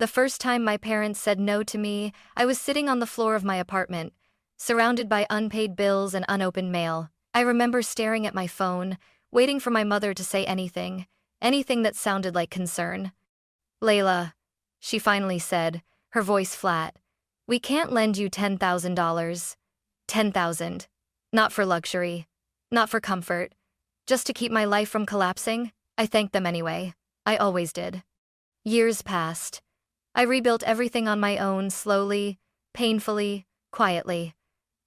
The first time my parents said no to me, I was sitting on the floor of my apartment, surrounded by unpaid bills and unopened mail. I remember staring at my phone, waiting for my mother to say anything that sounded like concern. "Layla," she finally said, her voice flat. "We can't lend you $10,000. 10,000. Not for luxury. Not for comfort. Just to keep my life from collapsing." I thanked them anyway. I always did. Years passed. I rebuilt everything on my own, slowly, painfully, quietly.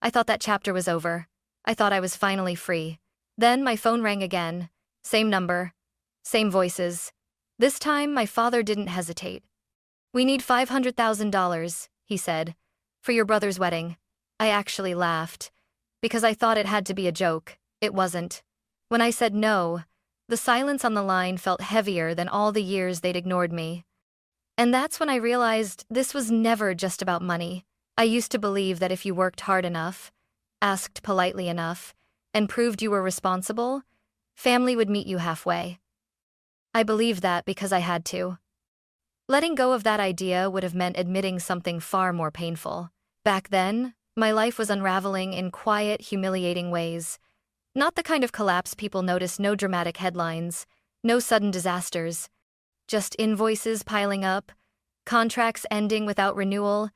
I thought that chapter was over. I thought I was finally free. Then my phone rang again. Same number. Same voices. This time, my father didn't hesitate. "We need $500,000, he said, "for your brother's wedding." I actually laughed, because I thought it had to be a joke. It wasn't. When I said no, the silence on the line felt heavier than all the years they'd ignored me. And that's when I realized this was never just about money. I used to believe that if you worked hard enough, asked politely enough, and proved you were responsible, family would meet you halfway. I believed that because I had to. Letting go of that idea would have meant admitting something far more painful. Back then, my life was unraveling in quiet, humiliating ways. Not the kind of collapse people notice, no dramatic headlines, no sudden disasters. Just invoices piling up, contracts ending without renewal,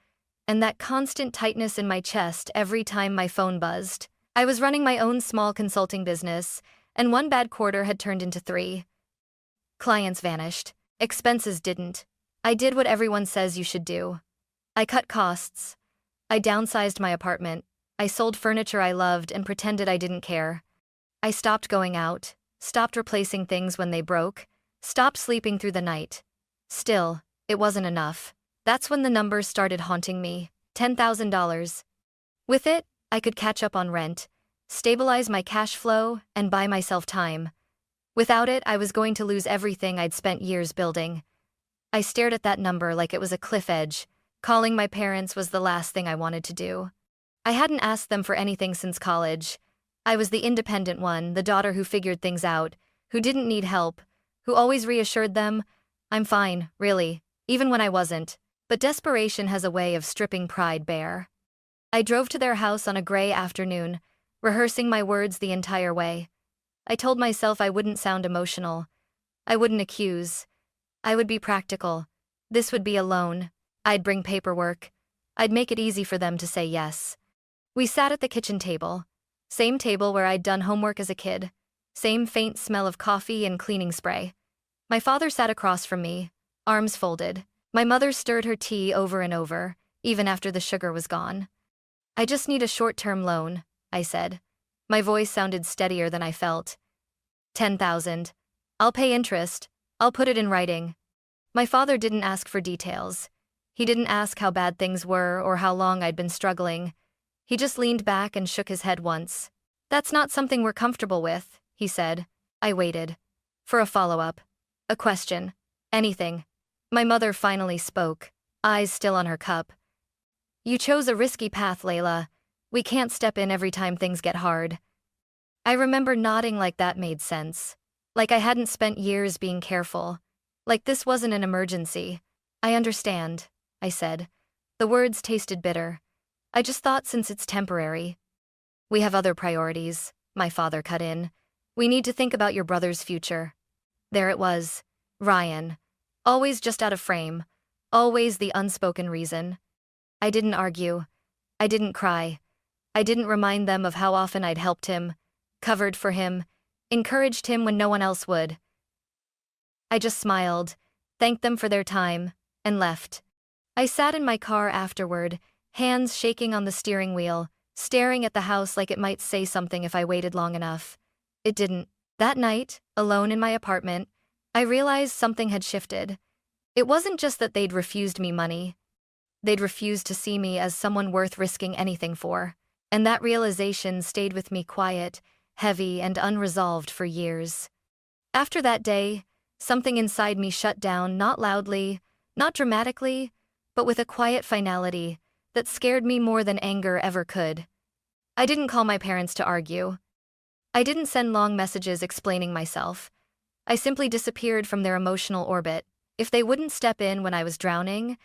and that constant tightness in my chest every time my phone buzzed. I was running my own small consulting business, and one bad quarter had turned into 3. Clients vanished. Expenses didn't. I did what everyone says you should do. I cut costs. I downsized my apartment. I sold furniture I loved and pretended I didn't care. I stopped going out, stopped replacing things when they broke, stopped sleeping through the night. Still, it wasn't enough. That's when the numbers started haunting me. $10,000. With it, I could catch up on rent, stabilize my cash flow, and buy myself time. Without it, I was going to lose everything I'd spent years building. I stared at that number like it was a cliff edge. Calling my parents was the last thing I wanted to do. I hadn't asked them for anything since college. I was the independent one, the daughter who figured things out, who didn't need help, who always reassured them, "I'm fine, really," even when I wasn't. But desperation has a way of stripping pride bare. I drove to their house on a gray afternoon, rehearsing my words the entire way. I told myself I wouldn't sound emotional. I wouldn't accuse. I would be practical. This would be a loan. I'd bring paperwork. I'd make it easy for them to say yes. We sat at the kitchen table. Same table where I'd done homework as a kid. Same faint smell of coffee and cleaning spray. My father sat across from me, arms folded. My mother stirred her tea over and over, even after the sugar was gone. "I just need a short-term loan," I said. My voice sounded steadier than I felt. 10,000. I'll pay interest. I'll put it in writing." My father didn't ask for details. He didn't ask how bad things were or how long I'd been struggling. He just leaned back and shook his head once. "That's not something we're comfortable with," he said. I waited. For a follow-up. A question. Anything. My mother finally spoke, eyes still on her cup. "You chose a risky path, Layla. We can't step in every time things get hard." I remember nodding like that made sense. Like I hadn't spent years being careful. Like this wasn't an emergency. "I understand," I said. The words tasted bitter. "I just thought since it's temporary." "We have other priorities," my father cut in. "We need to think about your brother's future." There it was. Ryan. Always just out of frame. Always the unspoken reason. I didn't argue. I didn't cry. I didn't remind them of how often I'd helped him, covered for him, encouraged him when no one else would. I just smiled, thanked them for their time, and left. I sat in my car afterward, hands shaking on the steering wheel, staring at the house like it might say something if I waited long enough. It didn't. That night, alone in my apartment, I realized something had shifted. It wasn't just that they'd refused me money. They'd refused to see me as someone worth risking anything for. And that realization stayed with me quiet, heavy, and unresolved for years. After that day, something inside me shut down, not loudly, not dramatically, but with a quiet finality that scared me more than anger ever could. I didn't call my parents to argue. I didn't send long messages explaining myself. I simply disappeared from their emotional orbit. If they wouldn't step in when I was drowning,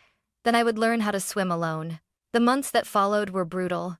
then I would learn how to swim alone. The months that followed were brutal.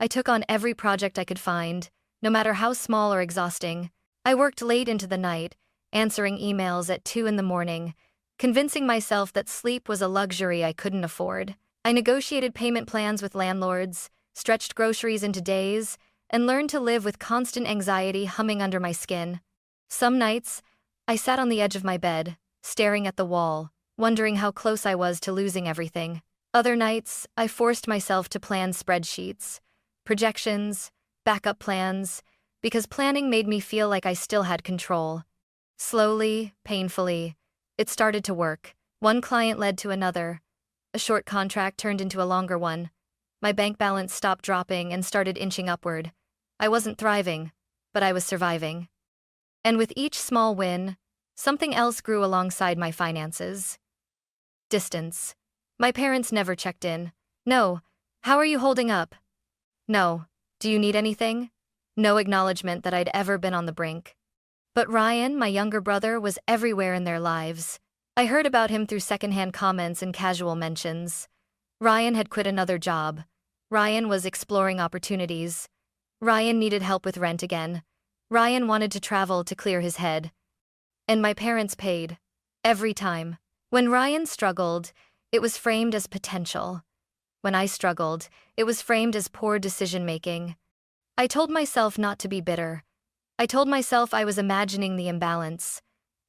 I took on every project I could find, no matter how small or exhausting. I worked late into the night, answering emails at 2 in the morning, convincing myself that sleep was a luxury I couldn't afford. I negotiated payment plans with landlords, stretched groceries into days, and learned to live with constant anxiety humming under my skin. Some nights, I sat on the edge of my bed, staring at the wall, wondering how close I was to losing everything. Other nights, I forced myself to plan spreadsheets, projections, backup plans, because planning made me feel like I still had control. Slowly, painfully, it started to work. One client led to another. A short contract turned into a longer one. My bank balance stopped dropping and started inching upward. I wasn't thriving, but I was surviving. And with each small win, something else grew alongside my finances. Distance. My parents never checked in. No. How are you holding up? No. Do you need anything? No acknowledgement that I'd ever been on the brink. But Ryan, my younger brother, was everywhere in their lives. I heard about him through secondhand comments and casual mentions. Ryan had quit another job. Ryan was exploring opportunities. Ryan needed help with rent again. Ryan wanted to travel to clear his head. And my parents paid. Every time. When Ryan struggled, it was framed as potential. When I struggled, it was framed as poor decision-making. I told myself not to be bitter. I told myself I was imagining the imbalance.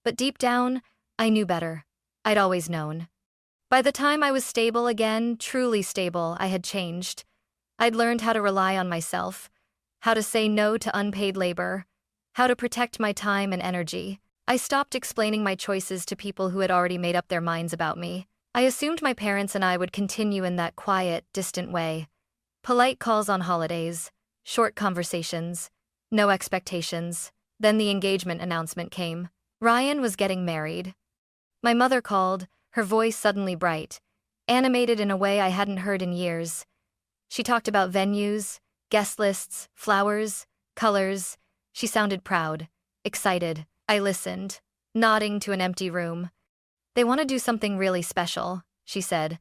But deep down, I knew better. I'd always known. By the time I was stable again, truly stable, I had changed. I'd learned how to rely on myself, how to say no to unpaid labor, how to protect my time and energy. I stopped explaining my choices to people who had already made up their minds about me. I assumed my parents and I would continue in that quiet, distant way. Polite calls on holidays, short conversations, no expectations. Then the engagement announcement came. Ryan was getting married. My mother called, her voice suddenly bright, animated in a way I hadn't heard in years. She talked about venues, guest lists, flowers, colors. She sounded proud, excited. I listened, nodding to an empty room. They want to do something really special, she said.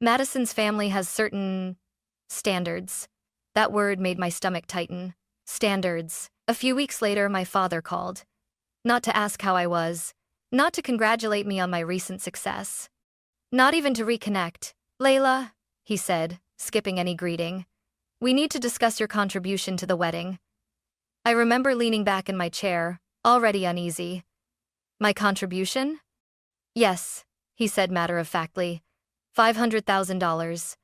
Madison's family has certain standards. That word made my stomach tighten. Standards. A few weeks later, my father called. Not to ask how I was. Not to congratulate me on my recent success. Not even to reconnect. Layla, he said, skipping any greeting. We need to discuss your contribution to the wedding. I remember leaning back in my chair, already uneasy. My contribution? Yes, he said matter-of-factly. $500,000.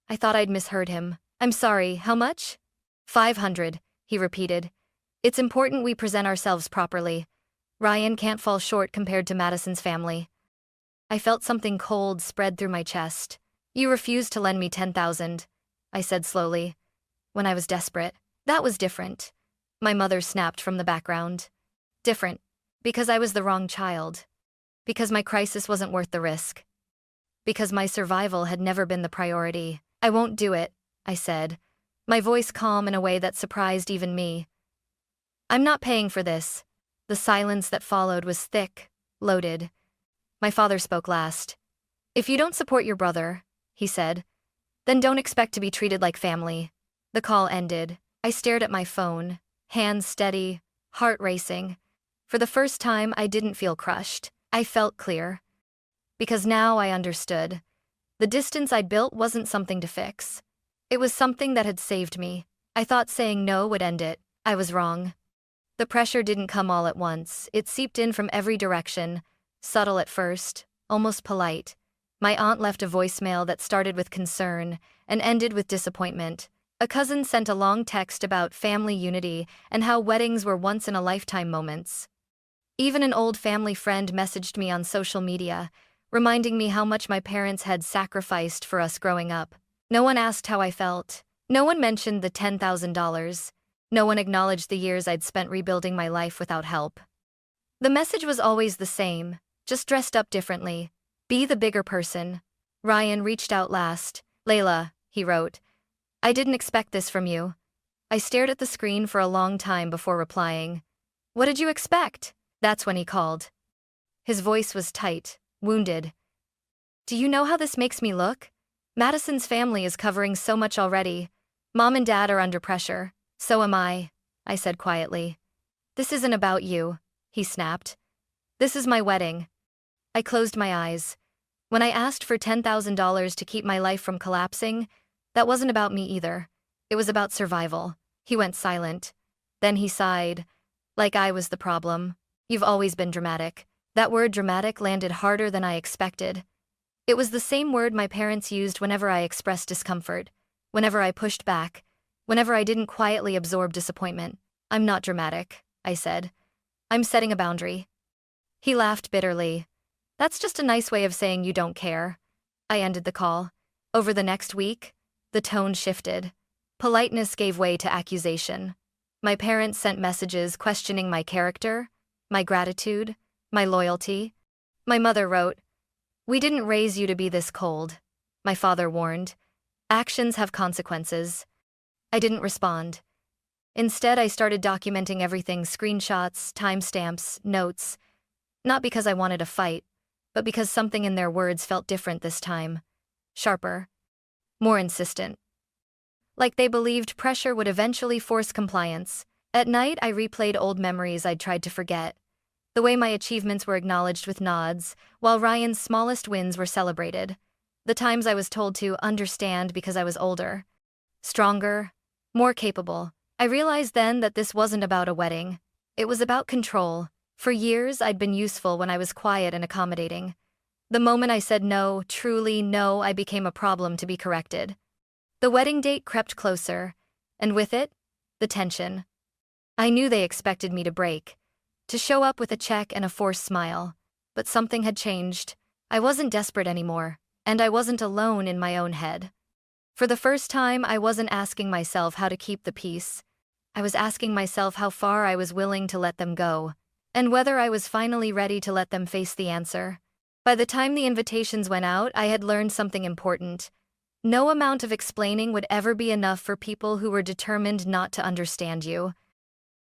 I thought I'd misheard him. I'm sorry, how much? 500, he repeated. It's important we present ourselves properly. Ryan can't fall short compared to Madison's family. I felt something cold spread through my chest. You refused to lend me $10,000, I said slowly. When I was desperate. That was different. My mother snapped from the background. Different. Because I was the wrong child. Because my crisis wasn't worth the risk. Because my survival had never been the priority. I won't do it, I said, my voice calm in a way that surprised even me. I'm not paying for this. The silence that followed was thick, loaded. My father spoke last. If you don't support your brother, he said, then don't expect to be treated like family. The call ended. I stared at my phone, hands steady, heart racing. For the first time, I didn't feel crushed. I felt clear. Because now I understood. The distance I'd built wasn't something to fix. It was something that had saved me. I thought saying no would end it. I was wrong. The pressure didn't come all at once. It seeped in from every direction, subtle at first, almost polite. My aunt left a voicemail that started with concern and ended with disappointment. A cousin sent a long text about family unity and how weddings were once-in-a-lifetime moments. Even an old family friend messaged me on social media, reminding me how much my parents had sacrificed for us growing up. No one asked how I felt. No one mentioned the $10,000. No one acknowledged the years I'd spent rebuilding my life without help. The message was always the same, just dressed up differently. Be the bigger person. Ryan reached out last. Layla, he wrote. I didn't expect this from you. I stared at the screen for a long time before replying. What did you expect? That's when he called. His voice was tight, wounded. Do you know how this makes me look? Madison's family is covering so much already. Mom and Dad are under pressure. So am I said quietly. This isn't about you, he snapped. This is my wedding. I closed my eyes. When I asked for $10,000 to keep my life from collapsing, that wasn't about me either. It was about survival. He went silent. Then he sighed. Like I was the problem. You've always been dramatic. That word dramatic landed harder than I expected. It was the same word my parents used whenever I expressed discomfort, whenever I pushed back, whenever I didn't quietly absorb disappointment. I'm not dramatic, I said. I'm setting a boundary. He laughed bitterly. That's just a nice way of saying you don't care. I ended the call. Over the next week, the tone shifted. Politeness gave way to accusation. My parents sent messages questioning my character, my gratitude, my loyalty. My mother wrote, "We didn't raise you to be this cold." My father warned, "Actions have consequences." I didn't respond. Instead, I started documenting everything: screenshots, timestamps, notes. Not because I wanted a fight, but because something in their words felt different this time. Sharper. More insistent. Like they believed pressure would eventually force compliance. At night, I replayed old memories I'd tried to forget. The way my achievements were acknowledged with nods, while Ryan's smallest wins were celebrated. The times I was told to understand because I was older. Stronger. More capable. I realized then that this wasn't about a wedding. It was about control. For years, I'd been useful when I was quiet and accommodating. The moment I said no, truly no, I became a problem to be corrected. The wedding date crept closer, and with it, the tension. I knew they expected me to break, to show up with a check and a forced smile. But something had changed. I wasn't desperate anymore, and I wasn't alone in my own head. For the first time, I wasn't asking myself how to keep the peace. I was asking myself how far I was willing to let them go, and whether I was finally ready to let them face the answer. By the time the invitations went out, I had learned something important. No amount of explaining would ever be enough for people who were determined not to understand you.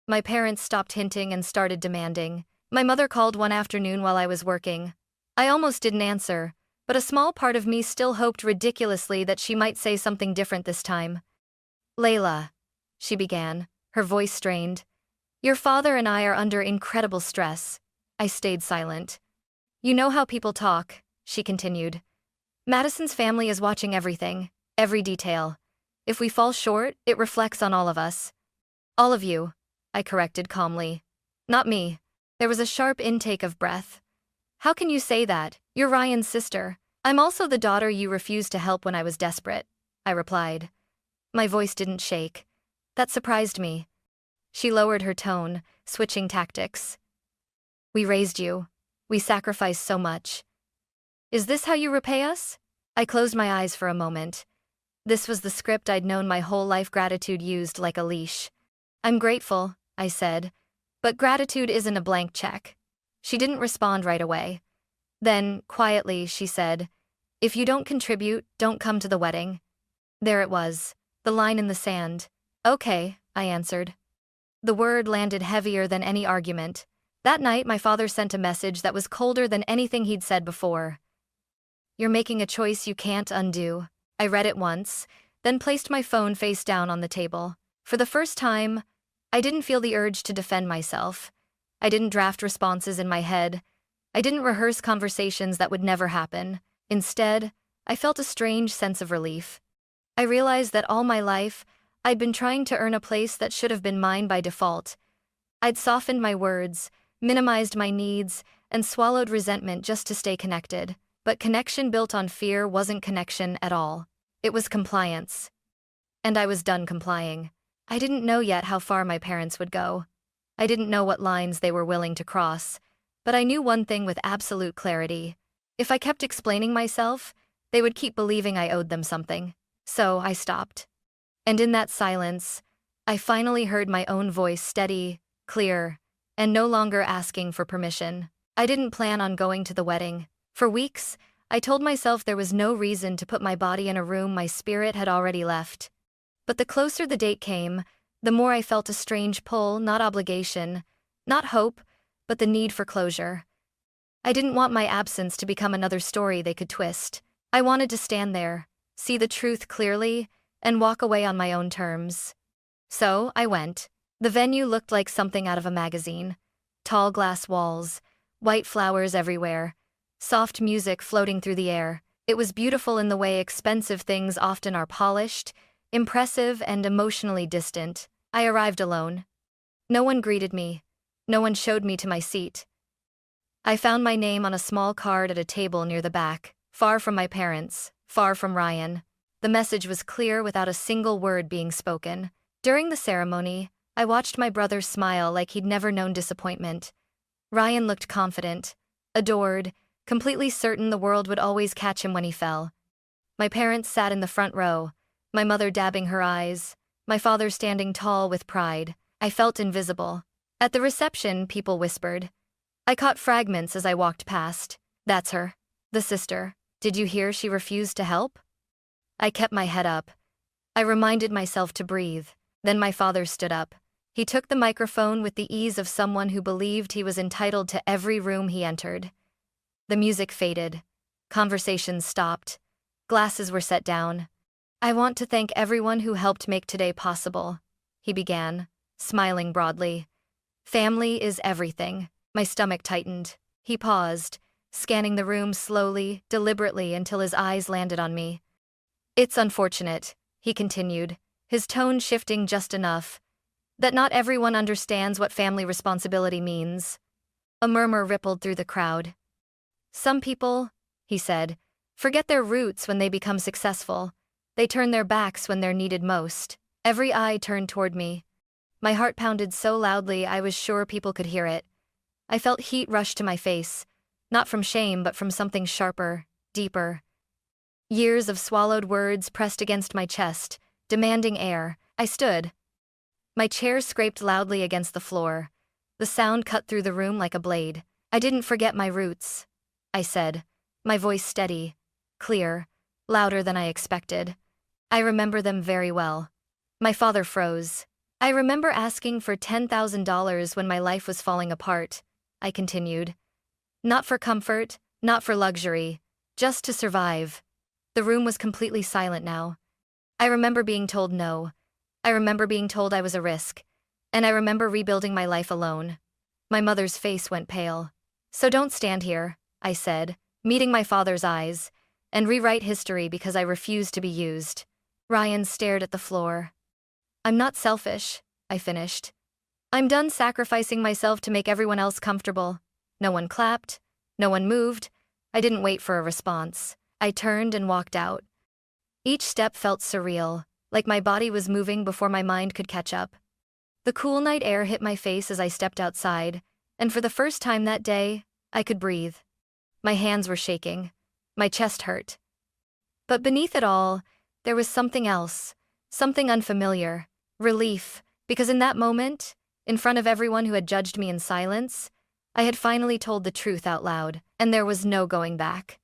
My parents stopped hinting and started demanding. My mother called one afternoon while I was working. I almost didn't answer, but a small part of me still hoped ridiculously that she might say something different this time. "Layla," she began, her voice strained. "Your father and I are under incredible stress." I stayed silent. "You know how people talk," she continued. "Madison's family is watching everything, every detail. If we fall short, it reflects on all of us." "All of you," I corrected calmly. "Not me." There was a sharp intake of breath. "How can you say that? You're Ryan's sister." "I'm also the daughter you refused to help when I was desperate," I replied. My voice didn't shake. That surprised me. She lowered her tone, switching tactics. "We raised you. We sacrificed so much. Is this how you repay us?" I closed my eyes for a moment. This was the script I'd known my whole life: gratitude used like a leash. "I'm grateful," I said, "but gratitude isn't a blank check." She didn't respond right away. Then, quietly, she said, "If you don't contribute, don't come to the wedding." There it was, the line in the sand. "Okay," I answered. The word landed heavier than any argument. That night, my father sent a message that was colder than anything he'd said before. "You're making a choice you can't undo." I read it once, then placed my phone face down on the table. For the first time, I didn't feel the urge to defend myself. I didn't draft responses in my head. I didn't rehearse conversations that would never happen. Instead, I felt a strange sense of relief. I realized that all my life, I'd been trying to earn a place that should have been mine by default. I'd softened my words, minimized my needs, and swallowed resentment just to stay connected. But connection built on fear wasn't connection at all. It was compliance. And I was done complying. I didn't know yet how far my parents would go. I didn't know what lines they were willing to cross. But I knew one thing with absolute clarity. If I kept explaining myself, they would keep believing I owed them something. So I stopped. And in that silence, I finally heard my own voice, steady, clear, and no longer asking for permission. I didn't plan on going to the wedding. For weeks, I told myself there was no reason to put my body in a room my spirit had already left. But the closer the date came, the more I felt a strange pull, not obligation, not hope, but the need for closure. I didn't want my absence to become another story they could twist. I wanted to stand there, see the truth clearly, and walk away on my own terms. So, I went. The venue looked like something out of a magazine. Tall glass walls, white flowers everywhere, soft music floating through the air. It was beautiful in the way expensive things often are: polished, impressive, and emotionally distant. I arrived alone. No one greeted me. No one showed me to my seat. I found my name on a small card at a table near the back, far from my parents, far from Ryan. The message was clear without a single word being spoken. During the ceremony, I watched my brother smile like he'd never known disappointment. Ryan looked confident, adored, completely certain the world would always catch him when he fell. My parents sat in the front row, my mother dabbing her eyes, my father standing tall with pride. I felt invisible. At the reception, people whispered. I caught fragments as I walked past. That's her. The sister. Did you hear she refused to help? I kept my head up. I reminded myself to breathe. Then my father stood up. He took the microphone with the ease of someone who believed he was entitled to every room he entered. The music faded. Conversations stopped. Glasses were set down. I want to thank everyone who helped make today possible, he began, smiling broadly. Family is everything. My stomach tightened. He paused, scanning the room slowly, deliberately until his eyes landed on me. It's unfortunate, he continued, his tone shifting just enough, that not everyone understands what family responsibility means. A murmur rippled through the crowd. Some people, he said, forget their roots when they become successful. They turn their backs when they're needed most. Every eye turned toward me. My heart pounded so loudly I was sure people could hear it. I felt heat rush to my face, not from shame but from something sharper, deeper. Years of swallowed words pressed against my chest, demanding air. I stood. My chair scraped loudly against the floor. The sound cut through the room like a blade. I didn't forget my roots, I said, my voice steady, clear, louder than I expected. I remember them very well. My father froze. I remember asking for $10,000 when my life was falling apart, I continued. Not for comfort, not for luxury, just to survive. The room was completely silent now. I remember being told no. I remember being told I was a risk. And I remember rebuilding my life alone. My mother's face went pale. So don't stand here, I said, meeting my father's eyes, and rewrite history because I refuse to be used. Ryan stared at the floor. I'm not selfish, I finished. I'm done sacrificing myself to make everyone else comfortable. No one clapped. No one moved. I didn't wait for a response. I turned and walked out. Each step felt surreal, like my body was moving before my mind could catch up. The cool night air hit my face as I stepped outside, and for the first time that day, I could breathe. My hands were shaking. My chest hurt. But beneath it all, there was something else, something unfamiliar, relief, because in that moment, in front of everyone who had judged me in silence, I had finally told the truth out loud, and there was no going back.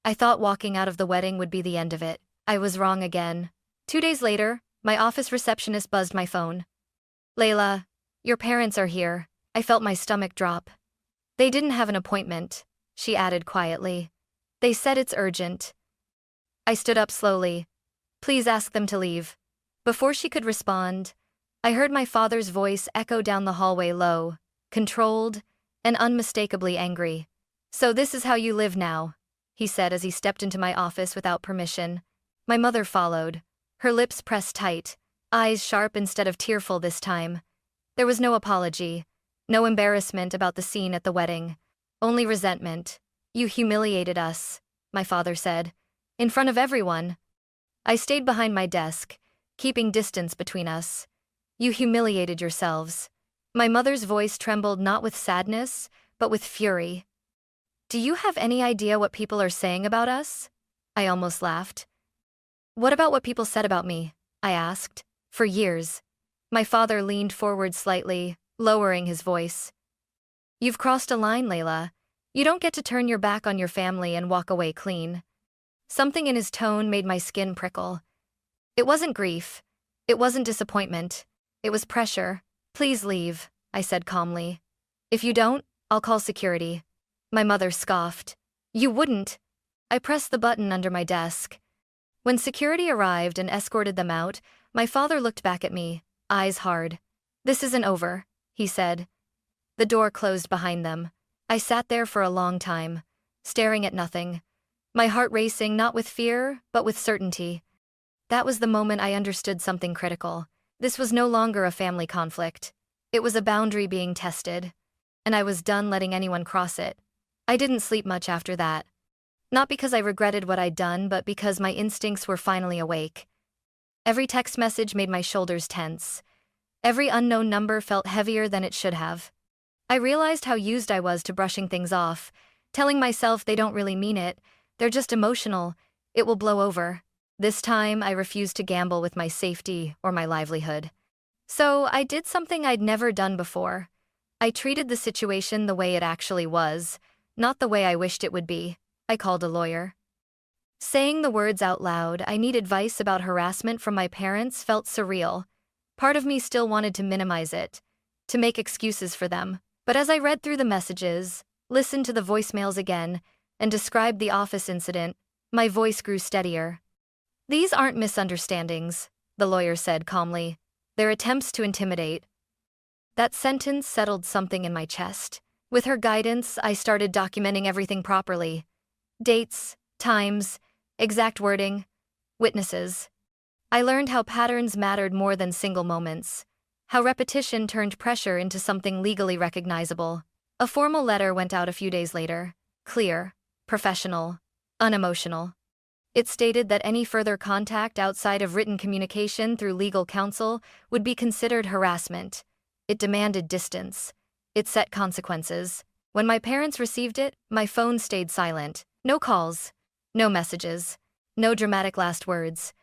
I thought walking out of the wedding would be the end of it. I was wrong again. 2 days later, my office receptionist buzzed my phone. Layla, your parents are here. I felt my stomach drop. They didn't have an appointment, she added quietly. They said it's urgent. I stood up slowly. Please ask them to leave. Before she could respond, I heard my father's voice echo down the hallway low, controlled, and unmistakably angry. So this is how you live now, he said as he stepped into my office without permission. My mother followed, her lips pressed tight, eyes sharp instead of tearful this time. There was no apology, no embarrassment about the scene at the wedding, only resentment. You humiliated us, my father said, in front of everyone. I stayed behind my desk, keeping distance between us. You humiliated yourselves. My mother's voice trembled not with sadness, but with fury. Do you have any idea what people are saying about us? I almost laughed. What about what people said about me? I asked. For years. My father leaned forward slightly, lowering his voice. You've crossed a line, Layla. You don't get to turn your back on your family and walk away clean. Something in his tone made my skin prickle. It wasn't grief. It wasn't disappointment. It was pressure. Please leave, I said calmly. If you don't, I'll call security. My mother scoffed. You wouldn't. I pressed the button under my desk. When security arrived and escorted them out, my father looked back at me, eyes hard. This isn't over, he said. The door closed behind them. I sat there for a long time, staring at nothing, my heart racing not with fear, but with certainty. That was the moment I understood something critical. This was no longer a family conflict. It was a boundary being tested, and I was done letting anyone cross it. I didn't sleep much after that. Not because I regretted what I'd done, but because my instincts were finally awake. Every text message made my shoulders tense. Every unknown number felt heavier than it should have. I realized how used I was to brushing things off, telling myself they don't really mean it, they're just emotional, it will blow over. This time, I refused to gamble with my safety or my livelihood. So I did something I'd never done before. I treated the situation the way it actually was, not the way I wished it would be. I called a lawyer. Saying the words out loud, I need advice about harassment from my parents, felt surreal. Part of me still wanted to minimize it, to make excuses for them. But as I read through the messages, listened to the voicemails again, and described the office incident, my voice grew steadier. These aren't misunderstandings, the lawyer said calmly. They're attempts to intimidate. That sentence settled something in my chest. With her guidance, I started documenting everything properly. Dates, times, exact wording, witnesses. I learned how patterns mattered more than single moments, how repetition turned pressure into something legally recognizable. A formal letter went out a few days later, clear, professional, unemotional. It stated that any further contact outside of written communication through legal counsel would be considered harassment. It demanded distance. It set consequences. When my parents received it, my phone stayed silent. No calls, no messages, no dramatic last words.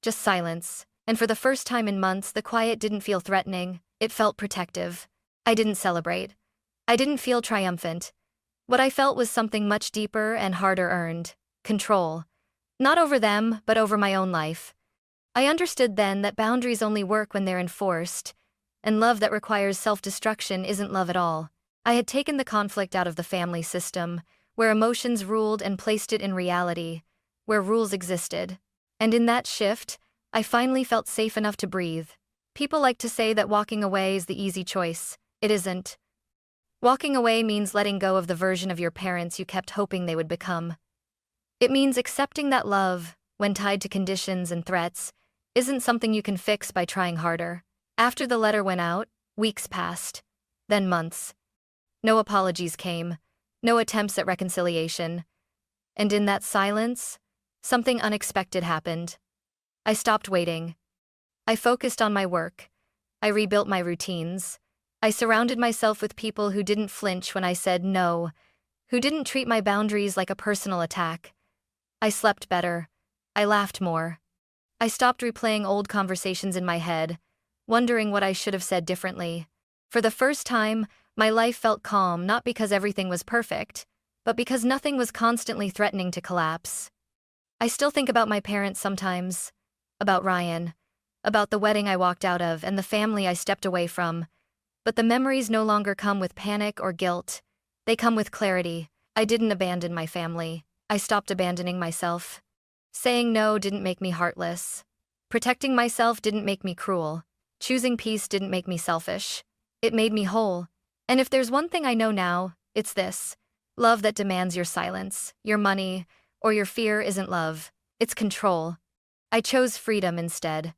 Just silence. And for the first time in months, the quiet didn't feel threatening, it felt protective. I didn't celebrate. I didn't feel triumphant. What I felt was something much deeper and harder earned. Control. Not over them, but over my own life. I understood then that boundaries only work when they're enforced, and love that requires self-destruction isn't love at all. I had taken the conflict out of the family system, where emotions ruled, and placed it in reality, where rules existed. And in that shift, I finally felt safe enough to breathe. People like to say that walking away is the easy choice. It isn't. Walking away means letting go of the version of your parents you kept hoping they would become. It means accepting that love, when tied to conditions and threats, isn't something you can fix by trying harder. After the letter went out, weeks passed, then months. No apologies came, no attempts at reconciliation. And in that silence, something unexpected happened. I stopped waiting. I focused on my work. I rebuilt my routines. I surrounded myself with people who didn't flinch when I said no, who didn't treat my boundaries like a personal attack. I slept better. I laughed more. I stopped replaying old conversations in my head, wondering what I should have said differently. For the first time, my life felt calm, not because everything was perfect, but because nothing was constantly threatening to collapse. I still think about my parents sometimes, about Ryan, about the wedding I walked out of and the family I stepped away from. But the memories no longer come with panic or guilt. They come with clarity. I didn't abandon my family. I stopped abandoning myself. Saying no didn't make me heartless. Protecting myself didn't make me cruel. Choosing peace didn't make me selfish. It made me whole. And if there's one thing I know now, it's this. Love that demands your silence, your money, or your fear isn't love. It's control. I chose freedom instead.